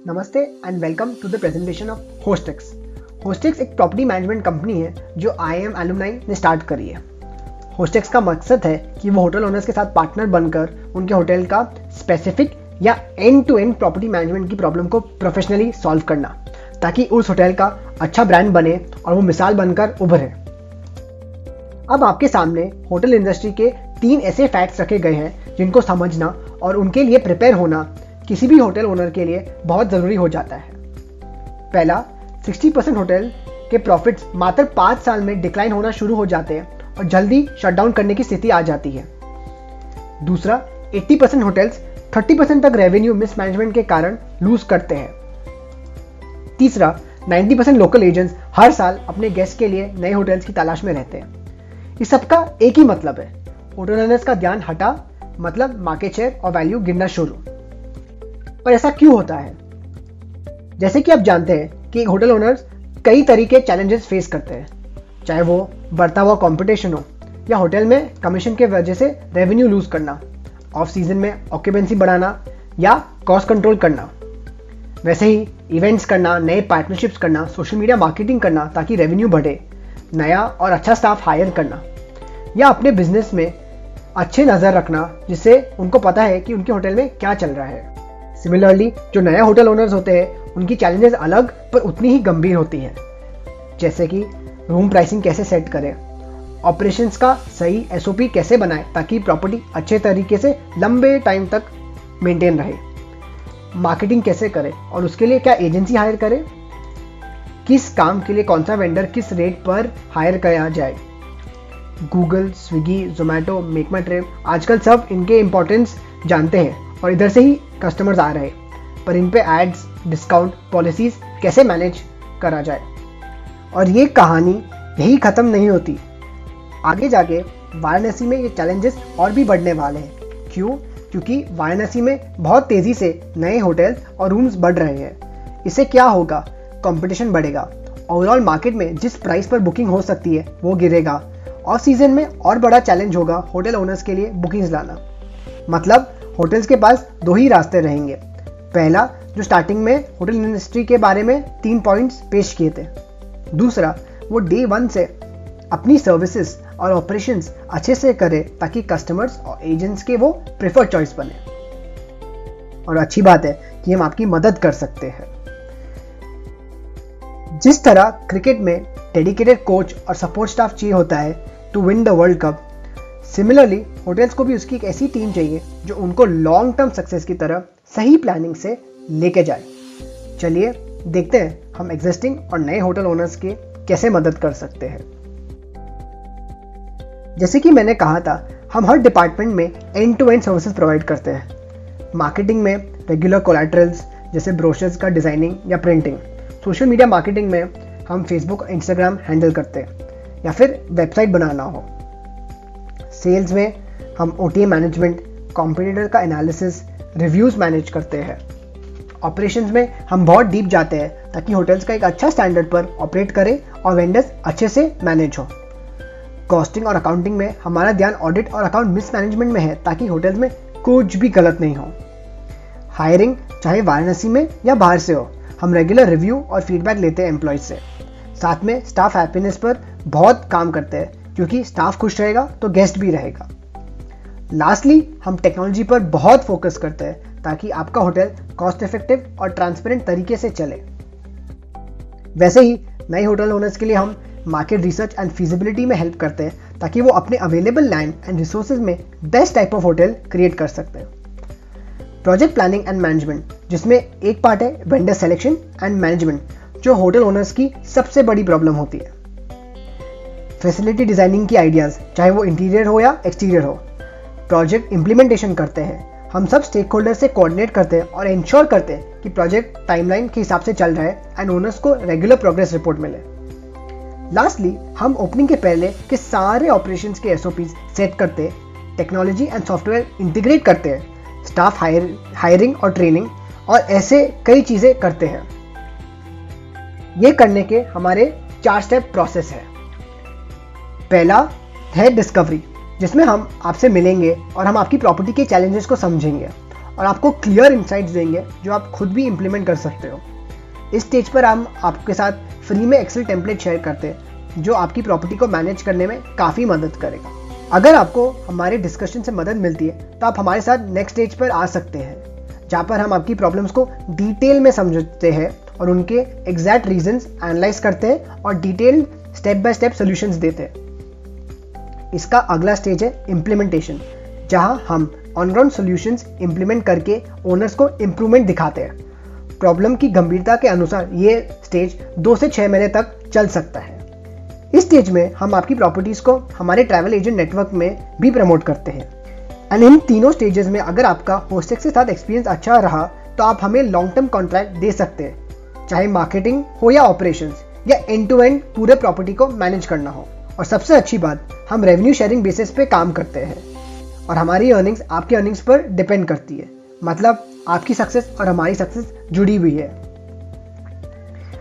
नमस्ते and welcome to the presentation of Hostex. Hostex एक property management company है जो IIM एलुमनाई ने स्टार्ट करी है। होस्टेक्स का मकसद है कि वो होटल ओनर्स के साथ पार्टनर बनकर उनके होटल का स्पेसिफिक या end to end property management की प्रॉब्लम को प्रोफेशनली सॉल्व करना, ताकि उस होटल का अच्छा ब्रांड बने और वो मिसाल बनकर उभरे। अब आपके सामने होटल इंडस्ट्री के 3 ऐसे फैक्ट्स रखे गए हैं जिनको समझना और उनके लिए प्रिपेयर होना किसी भी होटल ओनर के लिए बहुत ज़रूरी हो जाता है। पहला, 60% होटल के प्रॉफिट्स मात्र 5 साल में डिक्लाइन होना शुरू हो जाते हैं और जल्दी शटडाउन करने की स्थिति आ जाती है। दूसरा, 80% होटल्स 30% तक रेवेन्यू मिसमैनेजमेंट के कारण लूज करते हैं। तीसरा, 90% लोकल एजेंट्स हर साल अपने गेस्ट के लिए नए होटल्स की तलाश में रहते हैं। इस सबका एक ही मतलब है, होटल ओनर्स का ध्यान हटा, मतलब मार्केट शेयर और वैल्यू गिरना शुरू। पर ऐसा क्यों होता है? जैसे कि आप जानते हैं कि होटल ओनर्स कई तरीके चैलेंजेस फेस करते हैं, चाहे वो बढ़ता हुआ कंपटीशन हो या होटल में कमीशन के वजह से रेवेन्यू लूज करना, ऑफ सीजन में ऑक्यूपेंसी बढ़ाना या कॉस्ट कंट्रोल करना। वैसे ही इवेंट्स करना, नए पार्टनरशिप्स करना, सोशल मीडिया मार्केटिंग करना ताकि रेवेन्यू बढ़े, नया और अच्छा स्टाफ हायर करना, या अपने बिजनेस में अच्छे नज़र रखना जिससे उनको पता है कि उनके होटल में क्या चल रहा है। सिमिलरली, जो नया होटल ओनर्स होते हैं उनकी चैलेंजेस अलग पर उतनी ही गंभीर होती हैं, जैसे कि रूम प्राइसिंग कैसे सेट करें, ऑपरेशंस का सही SOP कैसे बनाएं ताकि प्रॉपर्टी अच्छे तरीके से लंबे टाइम तक मेंटेन रहे, मार्केटिंग कैसे करें और उसके लिए क्या एजेंसी हायर करें, किस काम के लिए कौन सा वेंडर किस रेट पर हायर किया जाए। गूगल, स्विगी, जोमेटो, मेक माई ट्रिप, आजकल सब इनके इम्पोर्टेंस जानते हैं और इधर से ही कस्टमर्स आ रहे हैं, पर इन पे एड्स, डिस्काउंट पॉलिसीज कैसे मैनेज करा जाए। और ये कहानी यही ख़त्म नहीं होती, आगे जाके वाराणसी में ये चैलेंजेस और भी बढ़ने वाले हैं। क्यों? क्योंकि वाराणसी में बहुत तेज़ी से नए होटल्स और रूम्स बढ़ रहे हैं। इससे क्या होगा? कंपटीशन बढ़ेगा, ओवरऑल मार्केट में जिस प्राइस पर बुकिंग हो सकती है वो गिरेगा। ऑफ सीजन में और बड़ा चैलेंज होगा होटल ओनर्स के लिए बुकिंग्स लाना। मतलब होटल्स के पास 2 ही रास्ते रहेंगे। पहला, जो स्टार्टिंग में होटल इंडस्ट्री के बारे में 3 पॉइंट्स पेश किए थे। दूसरा, वो डे 1 से अपनी सर्विसेज और ऑपरेशंस अच्छे से करे ताकि कस्टमर्स और एजेंट्स के वो प्रेफर्ड चॉइस बने। और अच्छी बात है कि हम आपकी मदद कर सकते हैं। जिस तरह क्रिकेट में डेडिकेटेड कोच और सपोर्ट स्टाफ चाहिए होता है to win the world cup, similarly hotels को भी उसकी एक ऐसी टीम चाहिए जो उनको लॉन्ग टर्म सक्सेस की तरह सही प्लानिंग से लेके जाए। चलिए देखते हैं हम एग्जिस्टिंग और नए होटल ओनर्स की कैसे मदद कर सकते हैं। जैसे कि मैंने कहा था, हम हर डिपार्टमेंट में end to end services provide करते हैं। मार्केटिंग में रेगुलर कोलैटरल्स जैसे ब्रोशर्स का डिज़ाइनिंग या प्रिंटिंग, सोशल मीडिया मार्केटिंग में हम फेसबुक और इंस्टाग्राम हैंडल करते हैं या फिर वेबसाइट बनाना हो। सेल्स में हम OTA मैनेजमेंट, कॉम्पिटिटर का एनालिसिस, रिव्यूज़ मैनेज करते हैं। ऑपरेशंस में हम बहुत डीप जाते हैं ताकि होटल्स का एक अच्छा स्टैंडर्ड पर ऑपरेट करें और वेंडर्स अच्छे से मैनेज हो। कॉस्टिंग और अकाउंटिंग में हमारा ध्यान ऑडिट और अकाउंट मिसमैनेजमेंट में है ताकि होटल्स में कुछ भी गलत नहीं हो। हायरिंग, चाहे वाराणसी में या बाहर से हो, हम रेगुलर रिव्यू और फीडबैक लेते हैं एम्प्लॉयज से। साथ में स्टाफ हैप्पीनेस पर बहुत काम करते हैं, क्योंकि स्टाफ खुश रहेगा तो गेस्ट भी रहेगा। लास्टली, हम टेक्नोलॉजी पर बहुत फोकस करते हैं ताकि आपका होटल कॉस्ट इफेक्टिव और ट्रांसपेरेंट तरीके से चले। वैसे ही नए होटल ओनर्स के लिए हम मार्केट रिसर्च एंड फीजिबिलिटी में हेल्प करते हैं ताकि वो अपने अवेलेबल लैंड एंड रिसोर्सेज में best type of hotel create कर सकते हैं। प्रोजेक्ट प्लानिंग एंड मैनेजमेंट, जिसमें एक पार्ट है वेंडर सिलेक्शन एंड मैनेजमेंट, जो होटल ओनर्स की सबसे बड़ी प्रॉब्लम होती है। फैसिलिटी डिजाइनिंग की आइडियाज़, चाहे वो इंटीरियर हो या एक्सटीरियर हो। प्रोजेक्ट इम्प्लीमेंटेशन करते हैं, हम सब स्टेक होल्डर से कोऑर्डिनेट करते हैं और इंश्योर करते हैं कि प्रोजेक्ट टाइमलाइन के हिसाब से चल रहा है एंड ओनर्स को रेगुलर प्रोग्रेस रिपोर्ट मिले। लास्टली, हम ओपनिंग के पहले के सारे ऑपरेशंस के SOPs सेट करते हैं, टेक्नोलॉजी एंड सॉफ्टवेयर इंटीग्रेट करते हैं, स्टाफ हायरिंग और ट्रेनिंग और ऐसे कई चीज़ें करते हैं। ये करने के हमारे 4 स्टेप प्रोसेस है। पहला है डिस्कवरी, जिसमें हम आपसे मिलेंगे और हम आपकी प्रॉपर्टी के चैलेंजेस को समझेंगे और आपको क्लियर इंसाइट्स देंगे जो आप खुद भी इम्प्लीमेंट कर सकते हो। इस स्टेज पर हम आपके साथ फ्री में एक्सेल टेम्पलेट शेयर करते हैं जो आपकी प्रॉपर्टी को मैनेज करने में काफ़ी मदद करेगा। अगर आपको हमारे डिस्कशन से मदद मिलती है तो आप हमारे साथ नेक्स्ट स्टेज पर आ सकते हैं, जहाँ पर हम आपकी प्रॉब्लम्स को डिटेल में समझते हैं और उनके एग्जैक्ट रीजंस एनालाइज करते हैं और detail step by step solutions देते हैं। इसका अगला स्टेज है इम्प्लीमेंटेशन, जहां हम ऑन ग्राउंड सॉल्यूशंस इंप्लीमेंट करके ओनर्स को इम्प्रूवमेंट दिखाते हैं। प्रॉब्लम की गंभीरता के अनुसार ये स्टेज 2 से 6 महीने तक चल सकता है। इस स्टेज में हम आपकी प्रॉपर्टीज को हमारे ट्रैवल एजेंट नेटवर्क में भी प्रमोट करते हैं। एंड इन तीनों स्टेजेस में अगर आपका होस्टेक्स के साथ एक्सपीरियंस अच्छा रहा तो आप हमें लॉन्ग टर्म कॉन्ट्रैक्ट दे सकते हैं, चाहे मार्केटिंग हो या ऑपरेशंस या एंड टू एंड पूरे प्रॉपर्टी को मैनेज करना हो। और सबसे अच्छी बात, हम रेवेन्यू शेयरिंग बेसिस पे काम करते हैं और हमारी अर्निंग्स आपकी अर्निंग्स पर डिपेंड करती है। मतलब आपकी सक्सेस और हमारी सक्सेस जुड़ी हुई है।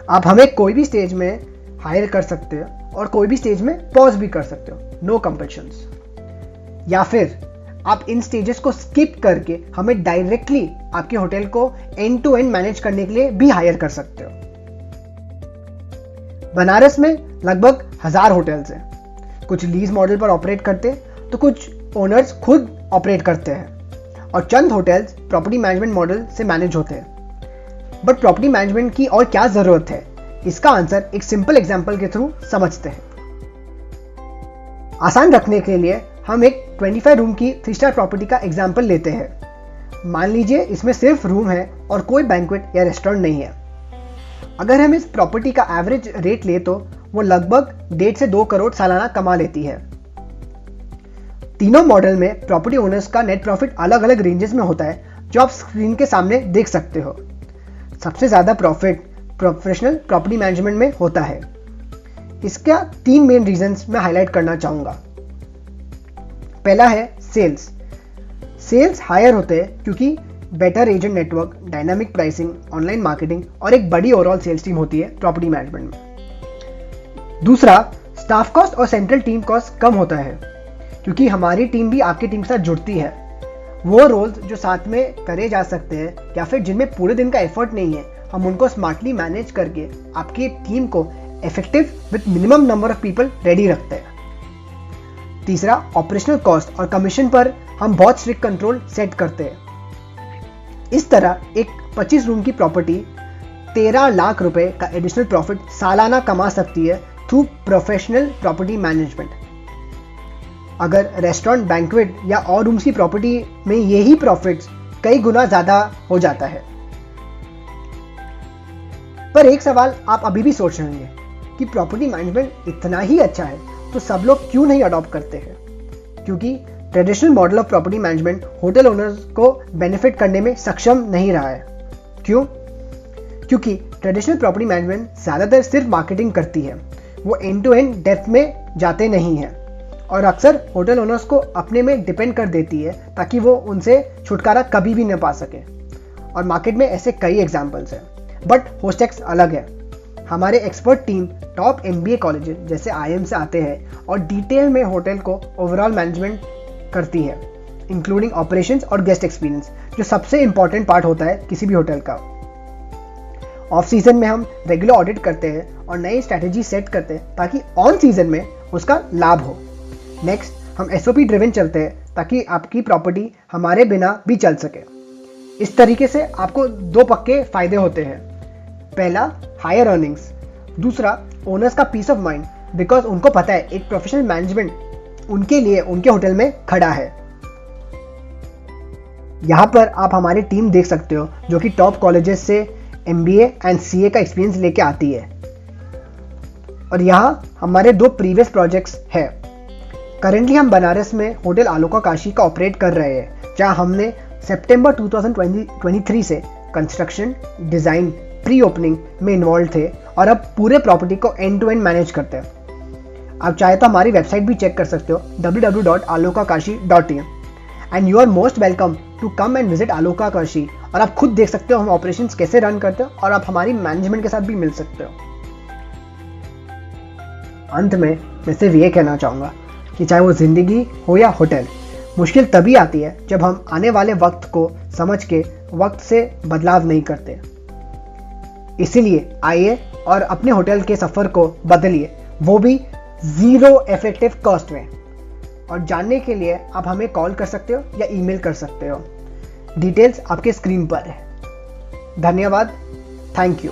आप हमें कोई भी स्टेज में हायर कर सकते हो और कोई भी स्टेज में पॉज भी कर सकते हो, नो कंपल्शंस। या फिर आप इन स्टेजेस को स्किप करके हमें डायरेक्टली आपके होटल को एंड टू एंड मैनेज करने के लिए भी हायर कर सकते हो। बनारस में लगभग 1000 होटल्स हैं। कुछ लीज मॉडल पर ऑपरेट करते हैं तो कुछ ओनर्स खुद ऑपरेट करते हैं और चंद होटल्स प्रॉपर्टी मैनेजमेंट मॉडल से मैनेज होते हैं। बट प्रॉपर्टी मैनेजमेंट की और क्या जरूरत है, इसका आंसर एक सिंपल एग्जांपल के थ्रू समझते हैं। आसान रखने के लिए हम एक 25 रूम की 3 स्टार प्रॉपर्टी का एग्जांपल लेते हैं। मान लीजिए इसमें सिर्फ रूम है और कोई बैंक्वेट या रेस्टोरेंट नहीं है। अगर हम इस प्रॉपर्टी का एवरेज रेट ले तो वो लगभग 1.5 से 2 करोड़ सालाना कमा लेती है। तीनों मॉडल में प्रॉपर्टी ओनर्स का नेट प्रॉफिट अलग अलग रेंजेस में होता है, जो आप स्क्रीन के सामने देख सकते हो। सबसे ज्यादा प्रॉफिट प्रोफेशनल प्रॉपर्टी मैनेजमेंट में होता है। इसका 3 मेन रीजंस मैं हाईलाइट करना चाहूंगा। पहला है सेल्स। सेल्स हायर होते हैं क्योंकि better agent network, dynamic pricing, online marketing और एक बड़ी ओवरऑल सेल्स टीम होती है प्रॉपर्टी मैनेजमेंट में। दूसरा, स्टाफ कॉस्ट और सेंट्रल टीम कॉस्ट कम होता है क्योंकि हमारी टीम भी आपकी टीम के साथ जुड़ती है। वो रोल्स जो साथ में करे जा सकते हैं या फिर जिनमें पूरे दिन का एफर्ट नहीं है, हम उनको स्मार्टली मैनेज करके आपकी टीम को effective with minimum number of people ready रखते हैं। तीसरा, ऑपरेशनल कॉस्ट और कमीशन पर हम बहुत स्ट्रिक्ट कंट्रोल सेट करते हैं। इस तरह एक 25 रूम की प्रॉपर्टी 13 लाख रुपए का एडिशनल प्रॉफिट सालाना कमा सकती है थ्रू प्रोफेशनल प्रॉपर्टी मैनेजमेंट। अगर रेस्टोरेंट, बैंक्वेट या और रूम्स की प्रॉपर्टी में यही प्रॉफिट्स कई गुना ज्यादा हो जाता है। पर एक सवाल आप अभी भी सोच रहे होंगे कि प्रॉपर्टी मैनेजमेंट इतना ही अच्छा है तो सब लोग क्यों नहीं अडॉप्ट करते हैं? क्योंकि traditional model of property management hotel owners को बेनिफिट करने में सक्षम नहीं रहा है। क्यों? क्योंकि ट्रेडिशनल प्रॉपर्टी मैनेजमेंट ज्यादातर सिर्फ मार्केटिंग करती है, वो एंड टू एंड डेप्थ में जाते नहीं हैं और अक्सर होटल ओनर्स को अपने में डिपेंड कर देती है ताकि वो उनसे छुटकारा कभी भी न पा सके। और मार्केट में ऐसे कई एग्जाम्पल्स हैं। बट होस्टेक्स अलग है। हमारे expert team top MBA college जैसे IIM से आते हैं और डिटेल में होटल को ओवरऑल मैनेजमेंट करती है, इंक्लूडिंग ऑपरेशंस और गेस्ट एक्सपीरियंस, जो सबसे इंपॉर्टेंट पार्ट होता है किसी भी होटल का। ऑफ सीजन में हम रेगुलर ऑडिट करते हैं और नई स्ट्रैटेजी सेट करते हैं ताकि ऑन सीजन में उसका लाभ हो। नेक्स्ट, हम SOP ड्रिवन चलते हैं ताकि आपकी प्रॉपर्टी हमारे बिना भी चल सके। इस तरीके से आपको 2 पक्के फायदे होते हैं। पहला, हायर अर्निंग्स। दूसरा, ओनर्स का पीस ऑफ माइंड, बिकॉज उनको पता है एक प्रोफेशनल मैनेजमेंट उनके लिए उनके होटल में खड़ा है। यहां पर आप हमारी टीम देख सकते हो जो कि टॉप कॉलेजेस से MBA एंड CA का एक्सपीरियंस लेके आती है। और यहाँ हमारे 2 प्रीवियस प्रोजेक्ट्स है। करेंटली हम बनारस में होटल आलोका काशी का ऑपरेट कर रहे हैं, जहां हमने सितंबर 2023 से कंस्ट्रक्शन, डिजाइन, प्री ओपनिंग में इन्वॉल्व थे और अब पूरे प्रॉपर्टी को एंड टू एंड मैनेज करते हैं। आप चाहे तो हमारी वेबसाइट भी चेक कर सकते हो www.alokakashi.in and you are most welcome to come and visit Aloka Kashi. और आप खुद देख सकते हो हम ऑपरेशंस कैसे रन करते हो और आप हमारी मैनेजमेंट के साथ भी मिल सकते हो। अंत में मैं सिर्फ ये कहना चाहूँगा कि चाहे वो जिंदगी हो या होटल, मुश्किल तभी आती है जब हम आने वाले वक्त को समझ के वक्त से बदलाव नहीं करते। इसीलिए आइए और अपने होटल के सफ़र को बदलिए, वो भी ज़ीरो इफेक्टिव कॉस्ट में। और जानने के लिए आप हमें कॉल कर सकते हो या ईमेल कर सकते हो। डिटेल्स आपके स्क्रीन पर है। धन्यवाद। Thank you.